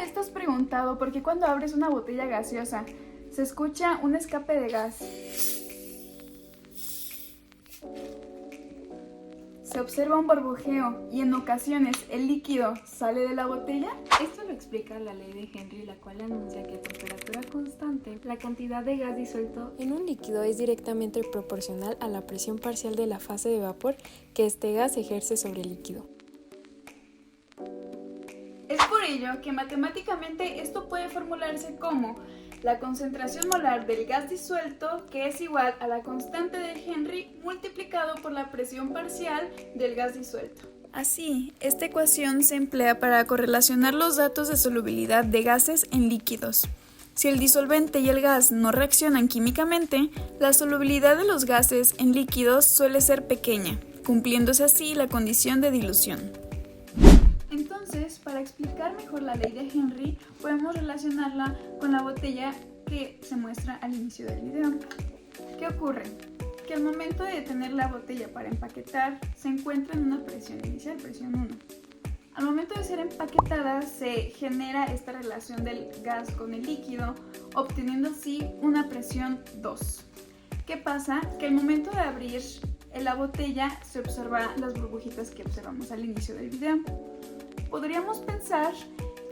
vez te has preguntado por qué cuando abres una botella gaseosa se escucha un escape de gas? Se observa un burbujeo y en ocasiones el líquido sale de la botella. Esto lo explica la ley de Henry, la cual anuncia que a temperatura constante la cantidad de gas disuelto en un líquido es directamente proporcional a la presión parcial de la fase de vapor que este gas ejerce sobre el líquido. Es por ello que matemáticamente esto puede formularse como la concentración molar del gas disuelto, que es igual a la constante de Henry multiplicado por la presión parcial del gas disuelto. Así, esta ecuación se emplea para correlacionar los datos de solubilidad de gases en líquidos. Si el disolvente y el gas no reaccionan químicamente, la solubilidad de los gases en líquidos suele ser pequeña, cumpliéndose así la condición de dilución. Entonces, para explicar mejor la ley de Henry, podemos relacionarla con la botella que se muestra al inicio del video. ¿Qué ocurre? Que al momento de detener la botella para empaquetar, se encuentra en una presión inicial, presión 1. Al momento de ser empaquetada, se genera esta relación del gas con el líquido, obteniendo así una presión 2. ¿Qué pasa? Que al momento de abrir la botella se observan las burbujitas que observamos al inicio del video. Podríamos pensar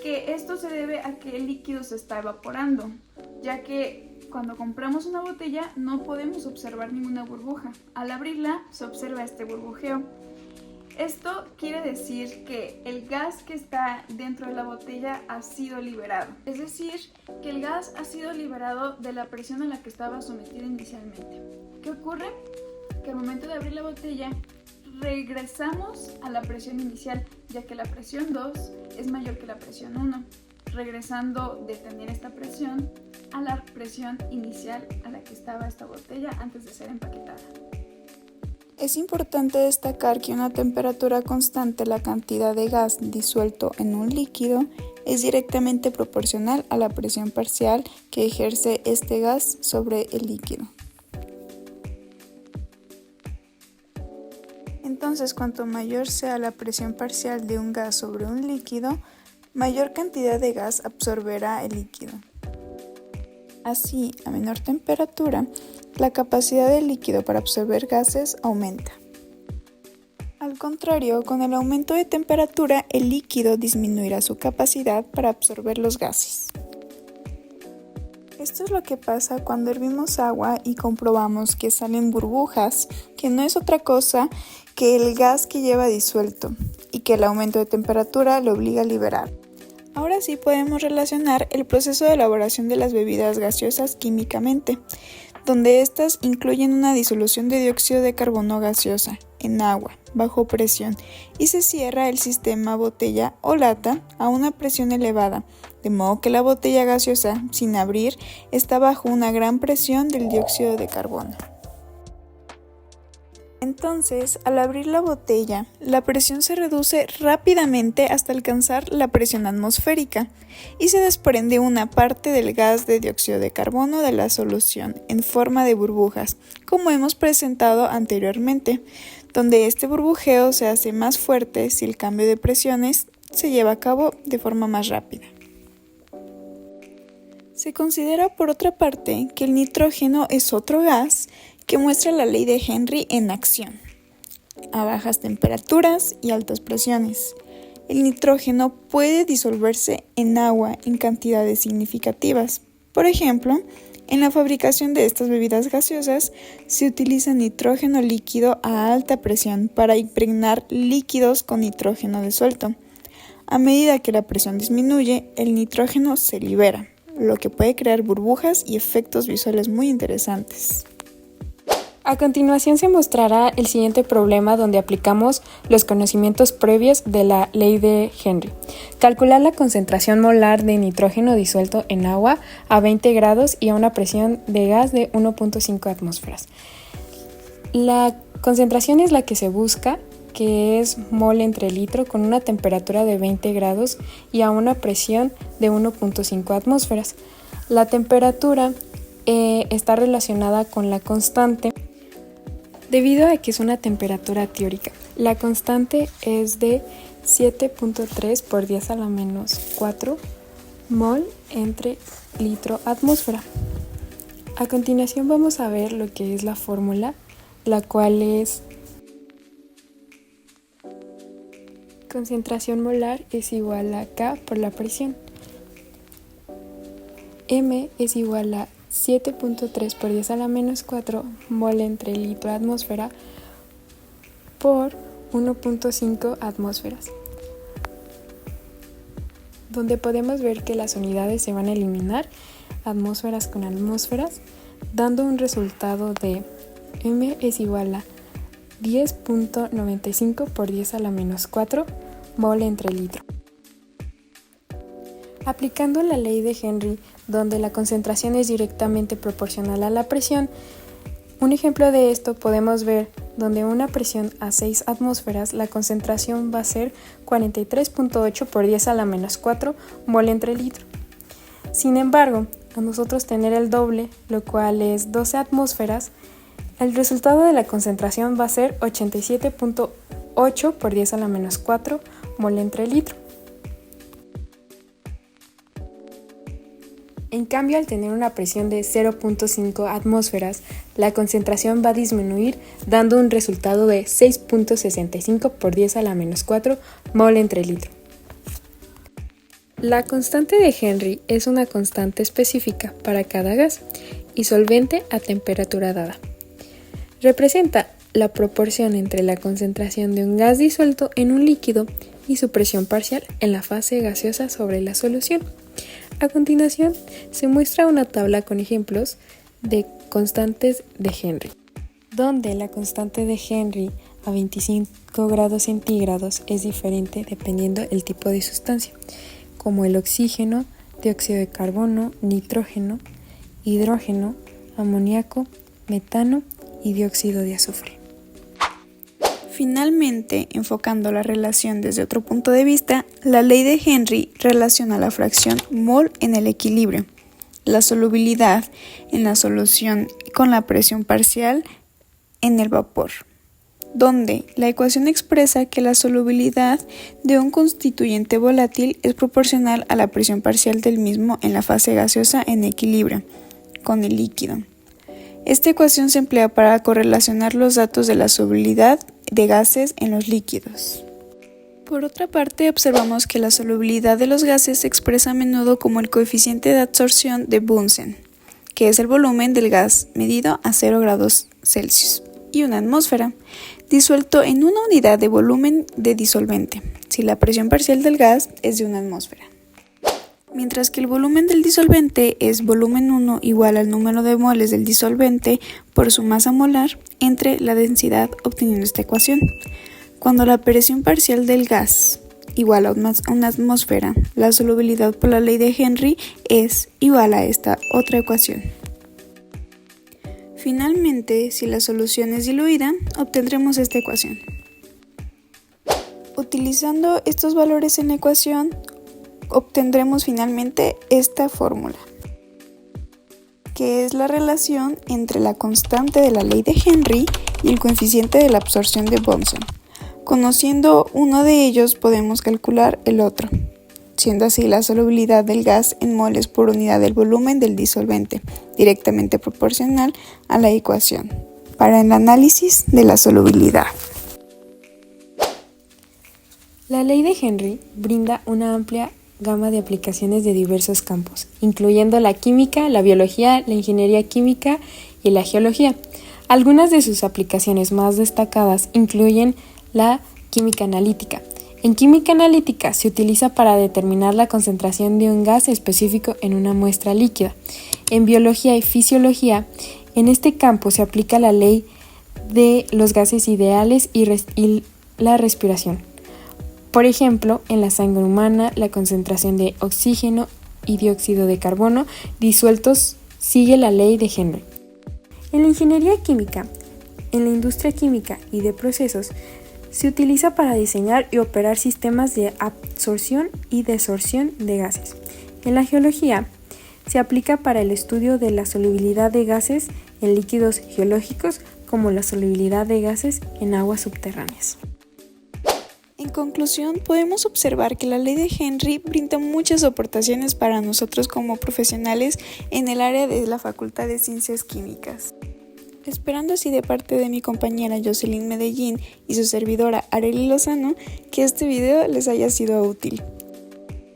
que esto se debe a que el líquido se está evaporando, ya que cuando compramos una botella no podemos observar ninguna burbuja. Al abrirla se observa este burbujeo. Esto quiere decir que el gas que está dentro de la botella ha sido liberado. Es decir, que el gas ha sido liberado de la presión a la que estaba sometido inicialmente. ¿Qué ocurre? Que al momento de abrir la botella regresamos a la presión inicial, ya que la presión 2 es mayor que la presión 1, regresando de tener esta presión a la presión inicial a la que estaba esta botella antes de ser empaquetada. Es importante destacar que a una temperatura constante la cantidad de gas disuelto en un líquido es directamente proporcional a la presión parcial que ejerce este gas sobre el líquido. Entonces, cuanto mayor sea la presión parcial de un gas sobre un líquido, mayor cantidad de gas absorberá el líquido. Así, a menor temperatura, la capacidad del líquido para absorber gases aumenta. Al contrario, con el aumento de temperatura, el líquido disminuirá su capacidad para absorber los gases. Esto es lo que pasa cuando hervimos agua y comprobamos que salen burbujas, que no es otra cosa que el gas que lleva disuelto y que el aumento de temperatura lo obliga a liberar. Ahora sí podemos relacionar el proceso de elaboración de las bebidas gaseosas químicamente, donde estas incluyen una disolución de dióxido de carbono gaseosa en agua bajo presión y se cierra el sistema botella o lata a una presión elevada, de modo que la botella gaseosa sin abrir está bajo una gran presión del dióxido de carbono. Entonces, al abrir la botella, la presión se reduce rápidamente hasta alcanzar la presión atmosférica y se desprende una parte del gas de dióxido de carbono de la solución en forma de burbujas, como hemos presentado anteriormente, donde este burbujeo se hace más fuerte si el cambio de presiones se lleva a cabo de forma más rápida. Se considera por otra parte que el nitrógeno es otro gas que muestra la ley de Henry en acción, a bajas temperaturas y altas presiones. El nitrógeno puede disolverse en agua en cantidades significativas. Por ejemplo, en la fabricación de estas bebidas gaseosas se utiliza nitrógeno líquido a alta presión para impregnar líquidos con nitrógeno disuelto. A medida que la presión disminuye, el nitrógeno se libera, lo que puede crear burbujas y efectos visuales muy interesantes. A continuación se mostrará el siguiente problema donde aplicamos los conocimientos previos de la ley de Henry. Calcular la concentración molar de nitrógeno disuelto en agua a 20 grados y a una presión de gas de 1.5 atmósferas. La concentración es la que se busca, que es mol entre litro con una temperatura de 20 grados y a una presión de 1.5 atmósferas. La temperatura está relacionada con la constante debido a que es una temperatura teórica. La constante es de 7.3 por 10 a la menos 4 mol entre litro atmósfera. A continuación vamos a ver lo que es la fórmula, la cual es concentración molar es igual a K por la presión. M es igual a 7.3 por 10 a la menos 4 mol entre litro atmósfera por 1.5 atmósferas, donde podemos ver que las unidades se van a eliminar, atmósferas con atmósferas, dando un resultado de M es igual a 10.95 por 10 a la menos 4 mol entre litro. Aplicando la ley de Henry, donde la concentración es directamente proporcional a la presión, un ejemplo de esto podemos ver donde una presión a 6 atmósferas, la concentración va a ser 43.8 por 10 a la menos 4 mol entre litro. Sin embargo, a nosotros tener el doble, lo cual es 12 atmósferas, el resultado de la concentración va a ser 87.8 por 10 a la menos 4 mol entre litro. En cambio, al tener una presión de 0.5 atmósferas, la concentración va a disminuir, dando un resultado de 6.65 por 10 a la menos 4 mol entre litro. La constante de Henry es una constante específica para cada gas y solvente a temperatura dada. Representa la proporción entre la concentración de un gas disuelto en un líquido y su presión parcial en la fase gaseosa sobre la solución. A continuación, se muestra una tabla con ejemplos de constantes de Henry, donde la constante de Henry a 25 grados centígrados es diferente dependiendo del tipo de sustancia, como el oxígeno, dióxido de carbono, nitrógeno, hidrógeno, amoníaco, metano y dióxido de azufre. Finalmente, enfocando la relación desde otro punto de vista, la ley de Henry relaciona la fracción mol en el equilibrio, la solubilidad en la solución con la presión parcial en el vapor, donde la ecuación expresa que la solubilidad de un constituyente volátil es proporcional a la presión parcial del mismo en la fase gaseosa en equilibrio con el líquido. Esta ecuación se emplea para correlacionar los datos de la solubilidad de gases en los líquidos. Por otra parte, observamos que la solubilidad de los gases se expresa a menudo como el coeficiente de absorción de Bunsen, que es el volumen del gas medido a 0 grados Celsius y una atmósfera, disuelto en una unidad de volumen de disolvente, si la presión parcial del gas es de una atmósfera. Mientras que el volumen del disolvente es volumen 1 igual al número de moles del disolvente por su masa molar entre la densidad, obteniendo esta ecuación. Cuando la presión parcial del gas igual a una atmósfera, la solubilidad por la ley de Henry es igual a esta otra ecuación. Finalmente, si la solución es diluida, obtendremos esta ecuación. Utilizando estos valores en la ecuación, obtendremos finalmente esta fórmula, que es la relación entre la constante de la ley de Henry y el coeficiente de la absorción de Bunsen. Conociendo uno de ellos podemos calcular el otro, siendo así la solubilidad del gas en moles por unidad del volumen del disolvente, directamente proporcional a la ecuación, para el análisis de la solubilidad. La ley de Henry brinda una amplia gama de aplicaciones de diversos campos, incluyendo la química, la biología, la ingeniería química y la geología. Algunas de sus aplicaciones más destacadas incluyen la química analítica. En química analítica se utiliza para determinar la concentración de un gas específico en una muestra líquida. En biología y fisiología, en este campo se aplica la ley de los gases ideales y la respiración. Por ejemplo, en la sangre humana, la concentración de oxígeno y dióxido de carbono disueltos sigue la ley de Henry. En la ingeniería química, en la industria química y de procesos, se utiliza para diseñar y operar sistemas de absorción y desorción de gases. En la geología, se aplica para el estudio de la solubilidad de gases en líquidos geológicos como la solubilidad de gases en aguas subterráneas. En En conclusión, podemos observar que la ley de Henry brinda muchas aportaciones para nosotros como profesionales en el área de la Facultad de Ciencias Químicas. Esperando así de parte de mi compañera Jocelyn Medellín y su servidora Arely Lozano que este video les haya sido útil.